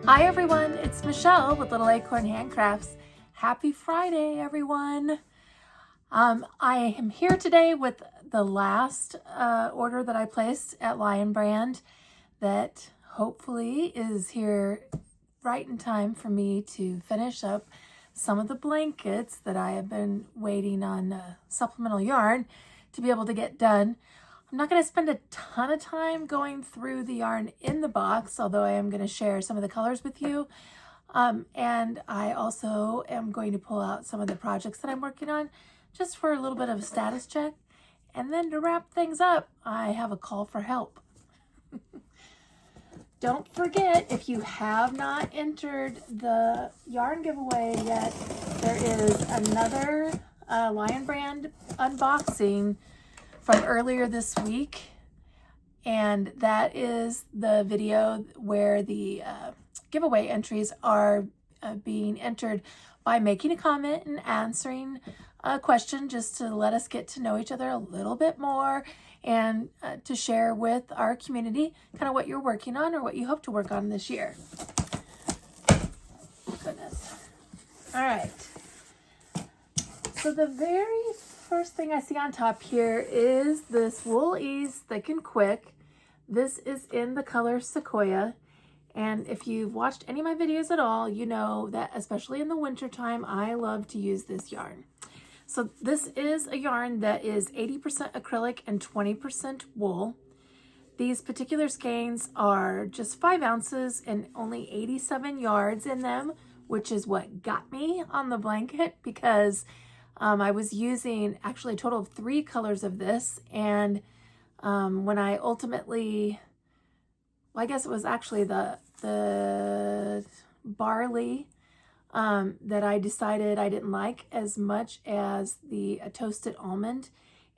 Hi everyone, it's Michelle with Little Acorn Handcrafts. Happy Friday, everyone. I am here today with the last order that I placed at Lion Brand that hopefully is here right in time for me to finish up some of the blankets that I have been waiting on supplemental yarn to be able to get done. I'm not going to spend a ton of time going through the yarn in the box, although I am going to share some of the colors with you. And I also am going to pull out some of the projects that I'm working on just for a little bit of a status check. And then to wrap things up, I have a call for help. Don't forget, if you have not entered the yarn giveaway yet, there is another Lion Brand unboxing from earlier this week, and that is the video where the giveaway entries are being entered by making a comment and answering a question, just to let us get to know each other a little bit more and to share with our community kind of what you're working on or what you hope to work on this year. Goodness. All right. So the very first thing I see on top here is this Wool Ease Thick and Quick. This is in the color Sequoia. And if you've watched any of my videos at all, you know that especially in the winter time, I love to use this yarn. So this is a yarn that is 80% acrylic and 20% wool. These particular skeins are just 5 ounces and only 87 yards in them, which is what got me on the blanket, because I was using actually a total of 3 colors of this. And when I ultimately, well, I guess it was actually the barley that I decided I didn't like as much as the toasted almond,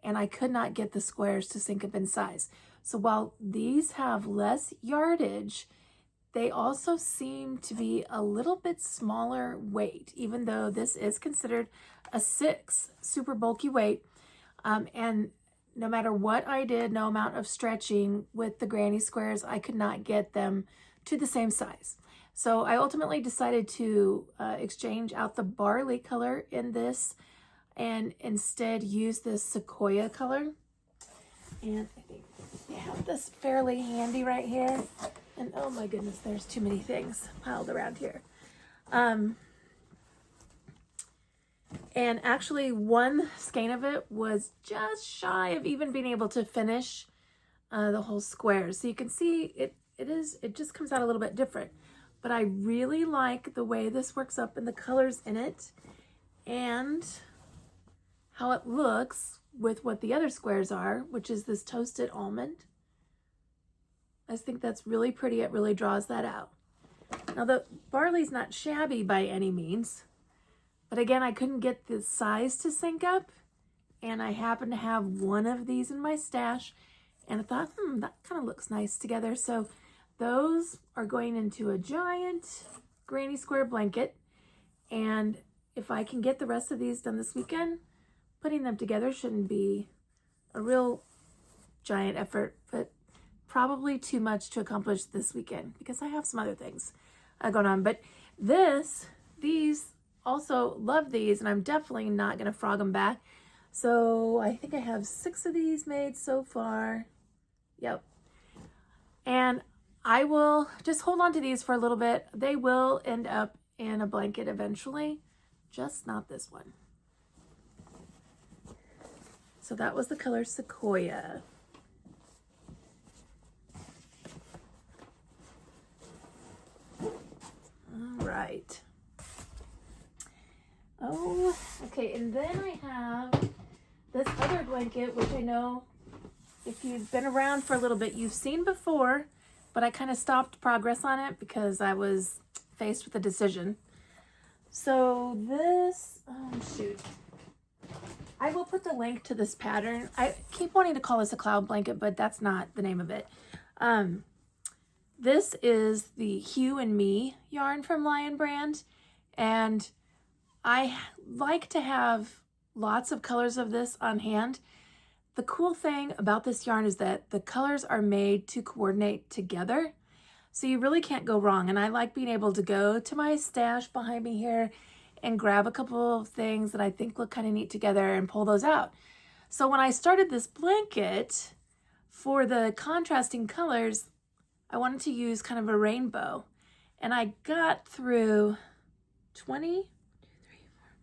and I could not get the squares to sync up in size. So while these have less yardage, they also seem to be a little bit smaller weight, even though this is considered a 6 super bulky weight. And no matter what I did, no amount of stretching with the granny squares, I could not get them to the same size. So I ultimately decided to exchange out the barley color in this and instead use this Sequoia color. And I think I have this fairly handy right here. And oh my goodness, there's too many things piled around here. And actually one skein of it was just shy of even being able to finish the whole square. So you can see it just comes out a little bit different. But I really like the way this works up and the colors in it and how it looks with what the other squares are, which is this toasted almond. I just think that's really pretty. It really draws that out. Now the barley's not shabby by any means, but again, I couldn't get the size to sync up, and I happen to have one of these in my stash, and I thought, that kind of looks nice together. So those are going into a giant granny square blanket, and if I can get the rest of these done this weekend, putting them together shouldn't be a real giant effort, but probably too much to accomplish this weekend because I have some other things going on. But these also love these, and I'm definitely not going to frog them back. So I think I have 6 of these made so far. Yep. And I will just hold on to these for a little bit. They will end up in a blanket eventually, just not this one. So that was the color Sequoia. All right. Oh, okay. And then I have this other blanket, which I know if you've been around for a little bit, you've seen before, but I kind of stopped progress on it because I was faced with a decision. So this, oh shoot. I will put the link to this pattern. I keep wanting to call this a cloud blanket, but that's not the name of it. This is the Hue and Me yarn from Lion Brand, and I like to have lots of colors of this on hand. The cool thing about this yarn is that the colors are made to coordinate together. So you really can't go wrong. And I like being able to go to my stash behind me here and grab a couple of things that I think look kind of neat together and pull those out. So when I started this blanket, for the contrasting colors, I wanted to use kind of a rainbow. And I got through 20,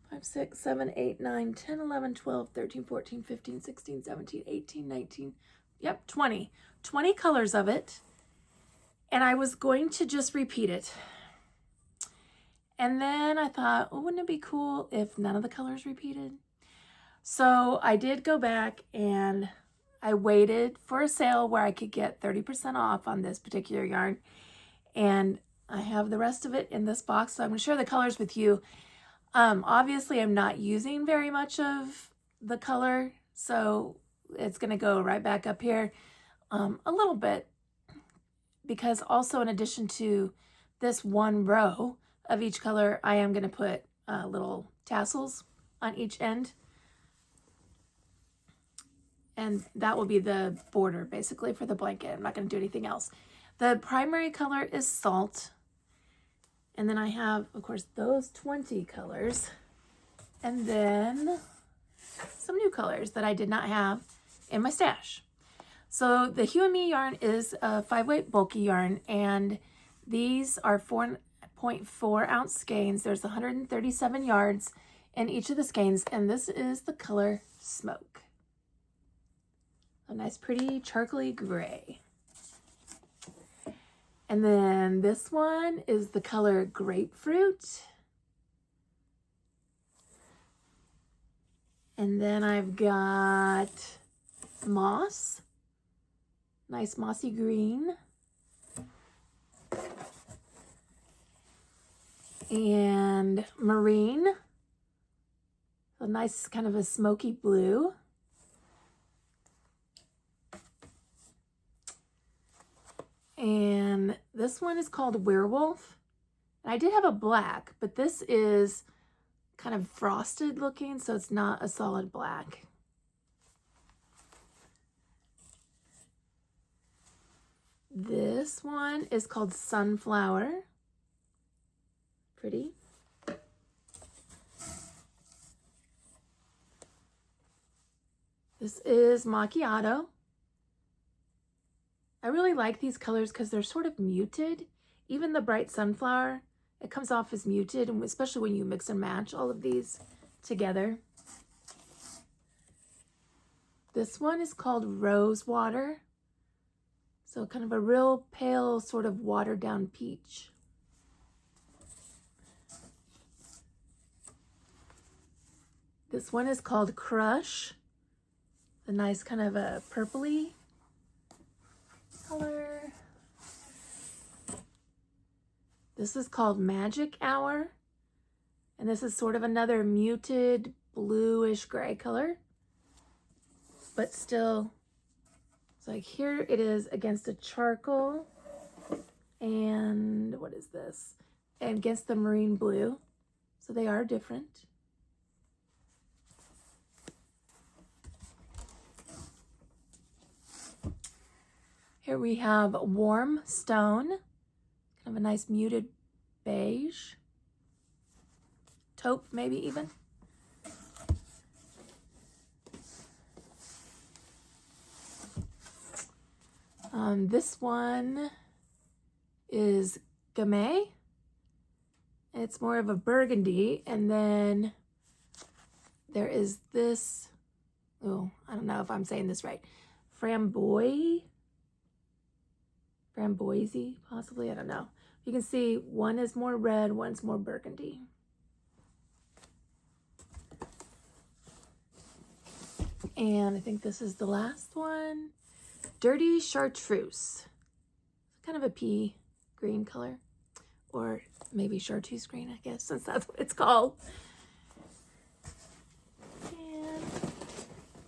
5, 6, 7, 8, 9, 10, 11, 12, 13, 14, 15, 16, 17, 18, 19, yep, 20. 20 colors of it. And I was going to just repeat it. And then I thought, oh, wouldn't it be cool if none of the colors repeated? So I did go back and I waited for a sale where I could get 30% off on this particular yarn. And I have the rest of it in this box. So I'm going to share the colors with you. Obviously, I'm not using very much of the color, so it's going to go right back up here a little bit, because also in addition to this one row of each color, I am going to put little tassels on each end. And that will be the border basically for the blanket. I'm not going to do anything else. The primary color is Salt. And then I have, of course, those 20 colors. And then some new colors that I did not have in my stash. So the Hue and Me yarn is a 5-weight bulky yarn. And these are 4.4 ounce skeins. There's 137 yards in each of the skeins. And this is the color Smoke. A nice pretty charcoaly gray. And then this one is the color Grapefruit. And then I've got Moss. Nice mossy green. And Marine. A nice kind of a smoky blue. And this one is called Werewolf. And I did have a black, but this is kind of frosted looking, so it's not a solid black. This one is called Sunflower. Pretty. This is Macchiato. I really like these colors because they're sort of muted. Even the bright sunflower, it comes off as muted, and especially when you mix and match all of these together. This one is called Rose Water. So kind of a real pale, sort of watered down peach. This one is called Crush. A nice kind of a purpley color. This is called Magic Hour. And this is sort of another muted bluish gray color. But still, it's like here it is against a charcoal. And what is this? And against the marine blue. So they are different. Here we have Warm Stone, kind of a nice muted beige, taupe maybe even. This one is Gamay. It's more of a burgundy, and then there is this, oh, I don't know if I'm saying this right, Framboise, possibly, I don't know. You can see one is more red, one's more burgundy. And I think this is the last one. Dirty Chartreuse. Kind of a pea green color. Or maybe chartreuse green, I guess, since that's what it's called. And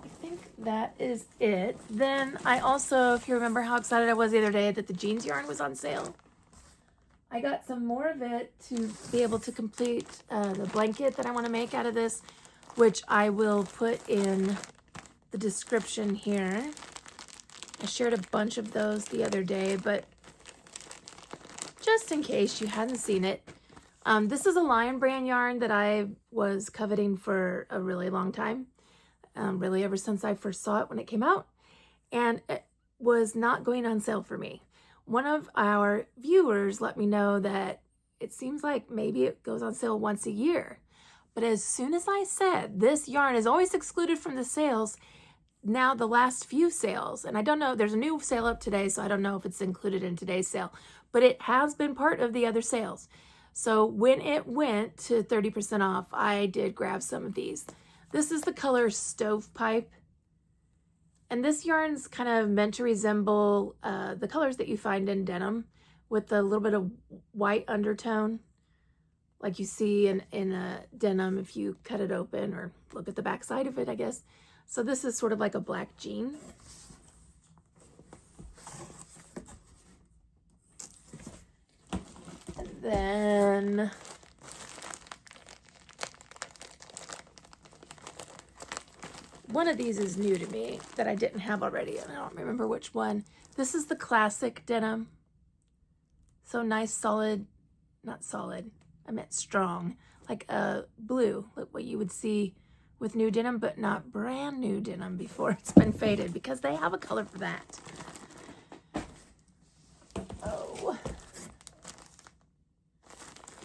I think that is it. Then I also, if you remember how excited I was the other day that the jeans yarn was on sale, I got some more of it to be able to complete the blanket that I want to make out of this, which I will put in the description here. I shared a bunch of those the other day, but just in case you hadn't seen it, this is a Lion Brand yarn that I was coveting for a really long time, really ever since I first saw it when it came out, and it was not going on sale for me. One of our viewers let me know that it seems like maybe it goes on sale once a year. But as soon as I said this yarn is always excluded from the sales, now the last few sales, and I don't know, there's a new sale up today, so I don't know if it's included in today's sale, but it has been part of the other sales. So when it went to 30% off, I did grab some of these. This is the color Stovepipe. And this yarn's kind of meant to resemble the colors that you find in denim, with a little bit of white undertone, like you see in a denim if you cut it open or look at the back side of it, I guess. So this is sort of like a black jean. And then one of these is new to me that I didn't have already, and I don't remember which one. This is the classic denim. So nice, solid, not solid, I meant strong, like a blue, like what you would see with new denim, but not brand new denim before it's been faded, because they have a color for that. Oh.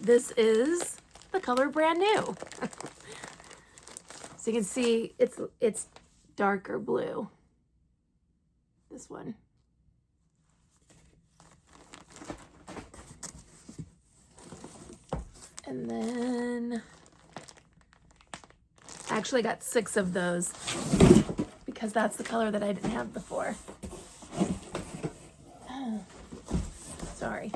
This is the color Brand New. So you can see it's darker blue, this one. And then I actually got 6 of those because that's the color that I didn't have before. Sorry.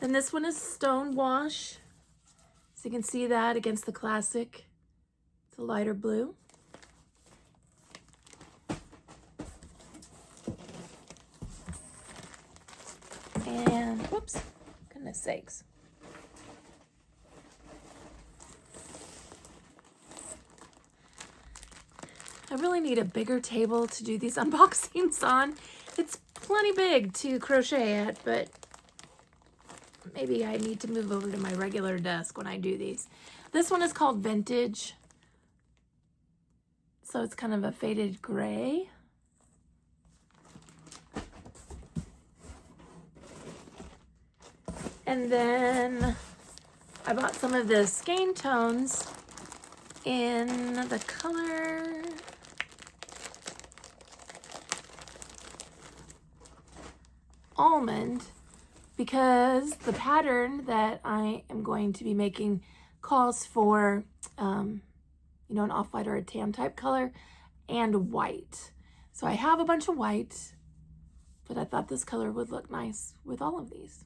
And this one is Stone Wash. So you can see that against the classic. It's a lighter blue. And, whoops, goodness sakes. I really need a bigger table to do these unboxings on. It's plenty big to crochet at, but maybe I need to move over to my regular desk when I do these. This one is called Vintage. So it's kind of a faded gray. And then I bought some of the skein tones in the color Almond, because the pattern that I am going to be making calls for, you know, an off-white or a tan type color and white. So I have a bunch of white, but I thought this color would look nice with all of these.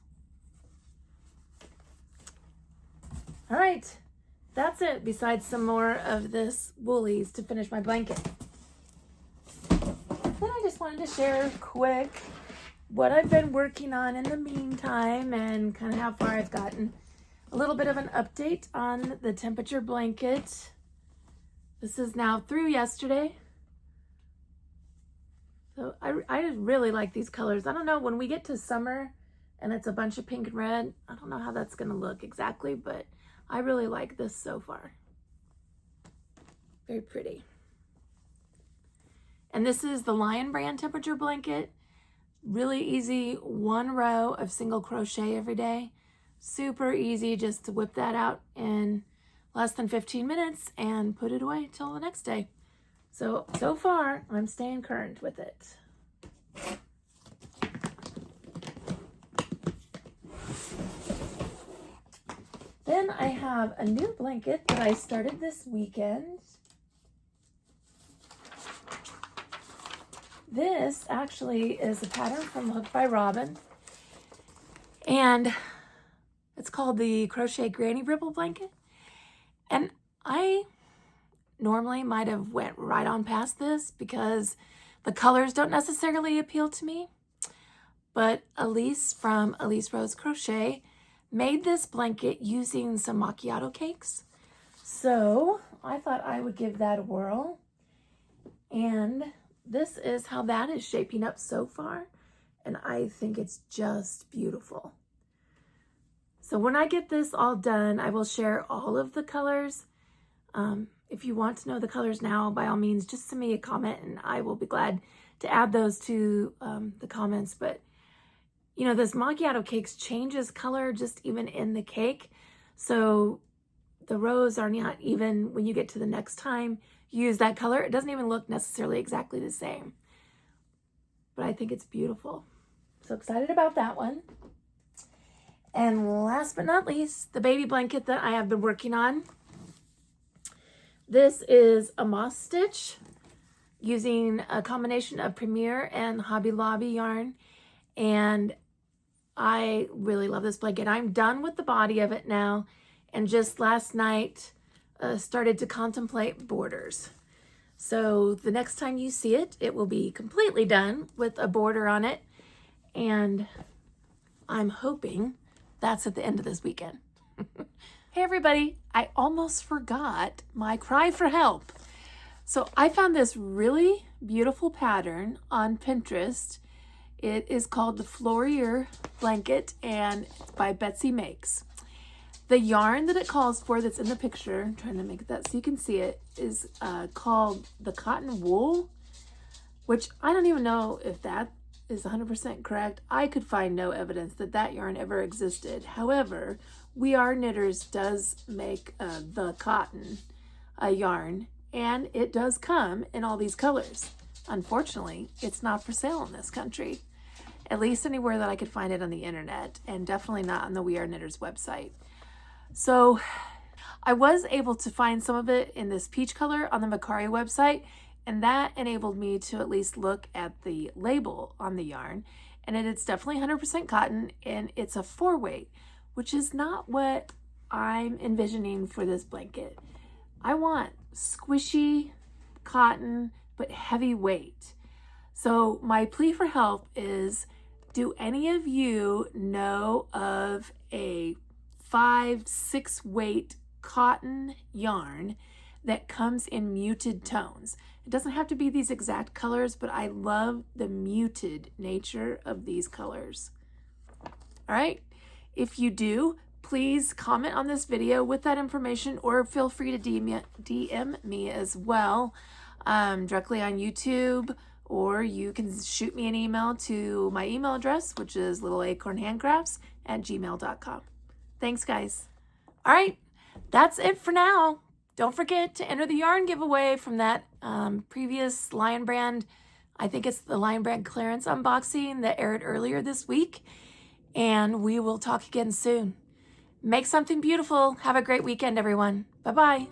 All right, that's it, besides some more of this Woolies to finish my blanket. Then I just wanted to share quick what I've been working on in the meantime and kind of how far I've gotten. A little bit of an update on the temperature blanket. This is now through yesterday. So I really like these colors. I don't know, when we get to summer and it's a bunch of pink and red, I don't know how that's gonna look exactly, but I really like this so far. Very pretty. And this is the Lion Brand temperature blanket. Really easy, 1 row of single crochet every day. Super easy just to whip that out in less than 15 minutes and put it away till the next day. So far, I'm staying current with it. Then I have a new blanket that I started this weekend. This actually is a pattern from Hook by Robin, and it's called the Crochet Granny Ribble Blanket. And I normally might have went right on past this because the colors don't necessarily appeal to me, but Elise from Elise Rose Crochet made this blanket using some macchiato cakes. So I thought I would give that a whirl. And this is how that is shaping up so far. And I think it's just beautiful. So when I get this all done, I will share all of the colors. If you want to know the colors now, by all means, just send me a comment and I will be glad to add those to the comments. But you know, this macchiato cakes changes color just even in the cake. So the rows are not even, when you get to the next time you use that color, it doesn't even look necessarily exactly the same. But I think it's beautiful. So excited about that one. And last but not least, the baby blanket that I have been working on. This is a moss stitch using a combination of Premier and Hobby Lobby yarn. And I really love this blanket. I'm done with the body of it now. And just last night, started to contemplate borders. So the next time you see it, it will be completely done with a border on it. And I'm hoping that's at the end of this weekend. Hey everybody, I almost forgot my cry for help. So I found this really beautiful pattern on Pinterest. It is called the Flourier Blanket and it's by Betsy Makes. The yarn that it calls for that's in the picture, I'm trying to make that so you can see it, is called the cotton wool, which I don't even know if that is 100% correct. I could find no evidence that that yarn ever existed. However, We Are Knitters does make the cotton yarn, and it does come in all these colors. Unfortunately, it's not for sale in this country, at least anywhere that I could find it on the internet, and definitely not on the We Are Knitters website. So I was able to find some of it in this peach color on the Mercari website, and that enabled me to at least look at the label on the yarn, and it's definitely 100% cotton, and it's a 4-weight, which is not what I'm envisioning for this blanket. I want squishy cotton, but heavy weight. So my plea for help is, do any of you know of a 5-6 weight cotton yarn that comes in muted tones? It doesn't have to be these exact colors, but I love the muted nature of these colors. All right, if you do, please comment on this video with that information, or feel free to DM me as well, directly on YouTube, or you can shoot me an email to my email address, which is littleacornhandcrafts@gmail.com. Thanks, guys. All right, that's it for now. Don't forget to enter the yarn giveaway from that previous Lion Brand, I think it's the Lion Brand clearance unboxing that aired earlier this week. And we will talk again soon. Make something beautiful. Have a great weekend, everyone. Bye-bye.